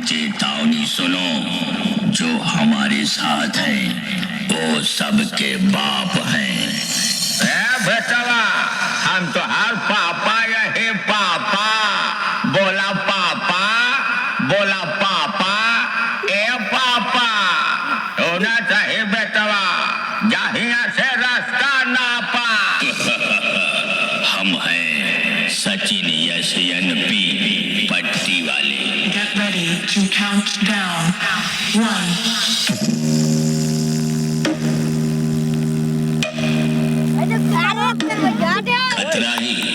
चेतावनी सुनो, जो हमारे साथ हैं वो सबके बाप हैं। बेटवा, हम तो हर पापा यही पापा। बोला पापा, बोला पापा, ए पापा। होना चाहिए बेटवा, जहाँ से रास्ता नापा। हम हैं सचिन यश पी पट्टी वाले। Get ready to count down. 1. खतरा ही